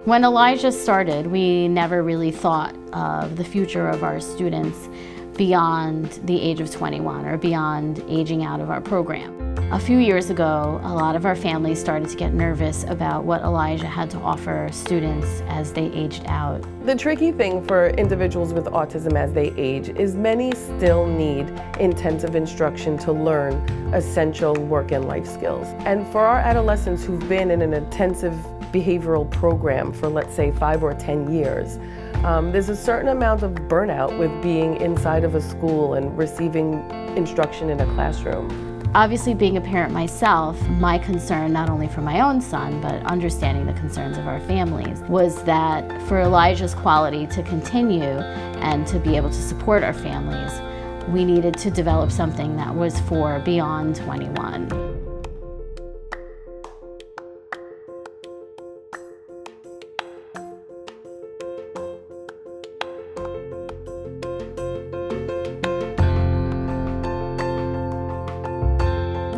When ELIJA started, we never really thought of the future of our students beyond the age of 21 or beyond aging out of our program. A few years ago, a lot of our families started to get nervous about what ELIJA had to offer students as they aged out. The tricky thing for individuals with autism as they age is many still need intensive instruction to learn essential work and life skills. And for our adolescents who've been in an intensive behavioral program for, let's say, 5 or 10 years, there's a certain amount of burnout with being inside of a school and receiving instruction in a classroom. Obviously, being a parent myself, my concern, not only for my own son, but understanding the concerns of our families, was that for ELIJA's quality to continue and to be able to support our families, we needed to develop something that was for beyond 21.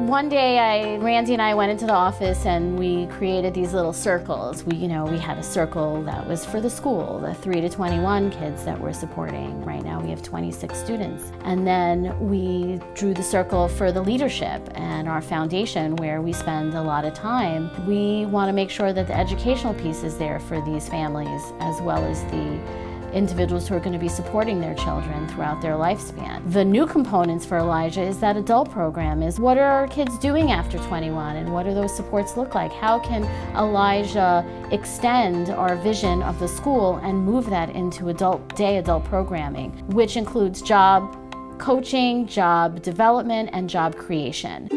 One day, Randy and I went into the office and we created these little circles. We had a circle that was for the school, the 3 to 21 kids that we're supporting. Right now we have 26 students. And then we drew the circle for the leadership and our foundation, where we spend a lot of time. We want to make sure that the educational piece is there for these families, as well as the individuals who are going to be supporting their children throughout their lifespan. The new components for ELIJA is that adult program is what are our kids doing after 21 and what do those supports look like? How can ELIJA extend our vision of the school and move that into adult programming, which includes job coaching, job development, and job creation.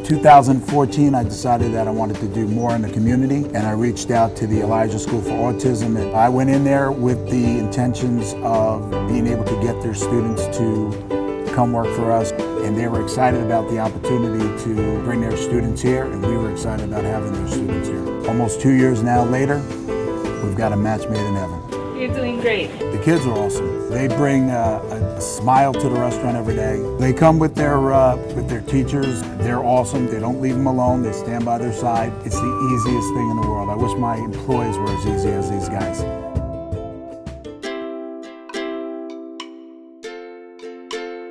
2014, I decided that I wanted to do more in the community, and I reached out to the ELIJA School for Autism. And I went in there with the intentions of being able to get their students to come work for us, and they were excited about the opportunity to bring their students here, and we were excited about having their students here. Almost 2 years now later, we've got a match made in heaven. You're doing great. The kids are awesome. They bring a smile to the restaurant every day. They come with their teachers. They're awesome. They don't leave them alone. They stand by their side. It's the easiest thing in the world. I wish my employees were as easy as these guys.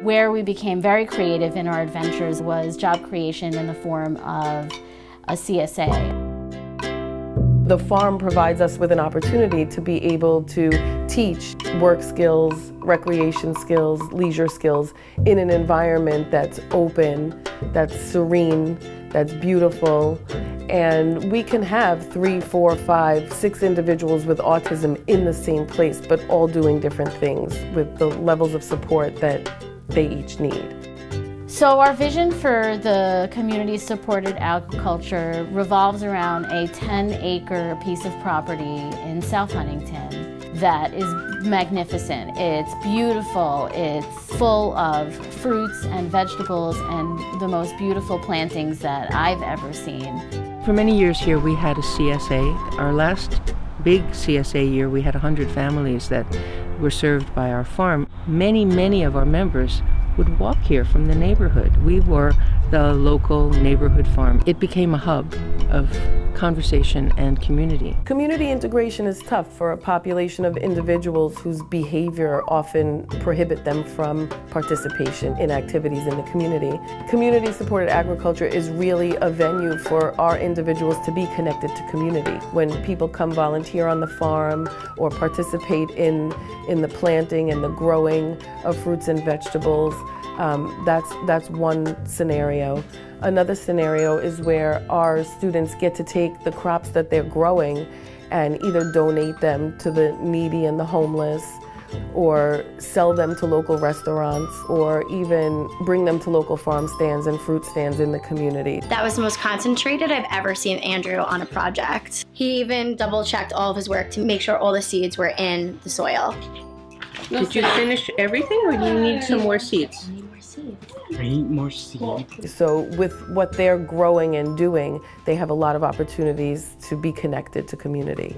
Where we became very creative in our adventures was job creation in the form of a CSA. The farm provides us with an opportunity to be able to teach work skills, recreation skills, leisure skills in an environment that's open, that's serene, that's beautiful. And we can have 3, 4, 5, 6 individuals with autism in the same place, but all doing different things with the levels of support that they each need. So our vision for the community-supported agriculture revolves around a 10-acre piece of property in South Huntington that is magnificent. It's beautiful, it's full of fruits and vegetables and the most beautiful plantings that I've ever seen. For many years here we had a CSA. Our last big CSA year we had 100 families that were served by our farm. Many of our members would walk here from the neighborhood. We were the local neighborhood farm. It became a hub of conversation and community. Community integration is tough for a population of individuals whose behavior often prohibit them from participation in activities in the community. Community-supported agriculture is really a venue for our individuals to be connected to community. When people come volunteer on the farm or participate in the planting and the growing of fruits and vegetables, that's one scenario. Another scenario is where our students get to take the crops that they're growing and either donate them to the needy and the homeless, or sell them to local restaurants, or even bring them to local farm stands and fruit stands in the community. That was the most concentrated I've ever seen Andrew on a project. He even double-checked all of his work to make sure all the seeds were in the soil. Did you finish everything, or do you need some more seeds? I need more seeds. So with what they're growing and doing, they have a lot of opportunities to be connected to community.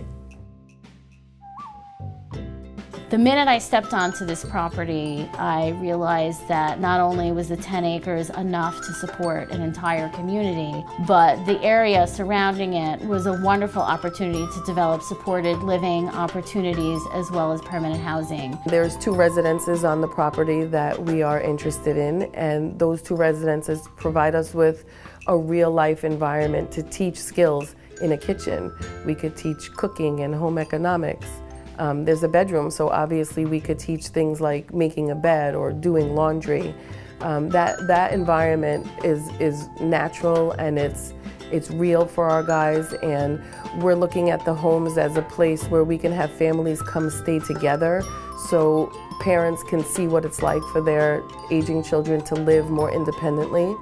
The minute I stepped onto this property, I realized that not only was the 10 acres enough to support an entire community, but the area surrounding it was a wonderful opportunity to develop supported living opportunities as well as permanent housing. There's 2 residences on the property that we are interested in, and those 2 residences provide us with a real-life environment to teach skills in a kitchen. We could teach cooking and home economics. There's a bedroom, so obviously we could teach things like making a bed or doing laundry. That environment is natural and it's real for our guys, and we're looking at the homes as a place where we can have families come stay together so parents can see what it's like for their aging children to live more independently.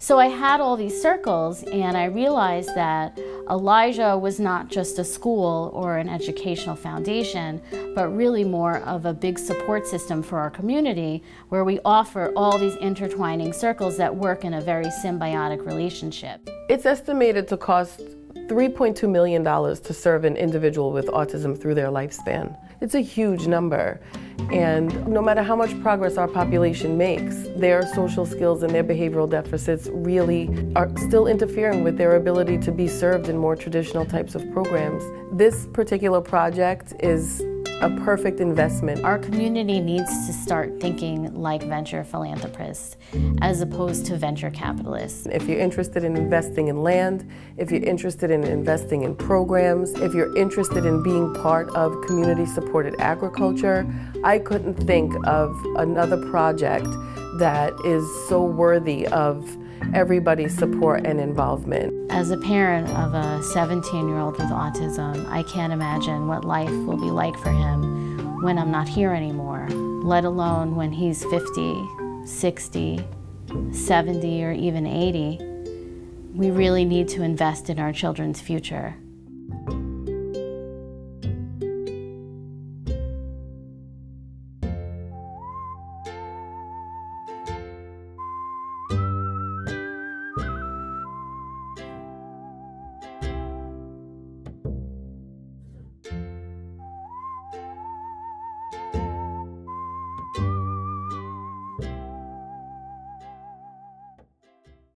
So I had all these circles, and I realized that ELIJA was not just a school or an educational foundation, but really more of a big support system for our community, where we offer all these intertwining circles that work in a very symbiotic relationship. It's estimated to cost $3.2 million to serve an individual with autism through their lifespan. It's a huge number, and no matter how much progress our population makes, their social skills and their behavioral deficits really are still interfering with their ability to be served in more traditional types of programs. This particular project is a perfect investment. Our community needs to start thinking like venture philanthropists as opposed to venture capitalists. If you're interested in investing in land, if you're interested in investing in programs, if you're interested in being part of community-supported agriculture, I couldn't think of another project that is so worthy of everybody's support and involvement. As a parent of a 17-year-old with autism, I can't imagine what life will be like for him when I'm not here anymore, let alone when he's 50, 60, 70, or even 80. We really need to invest in our children's future.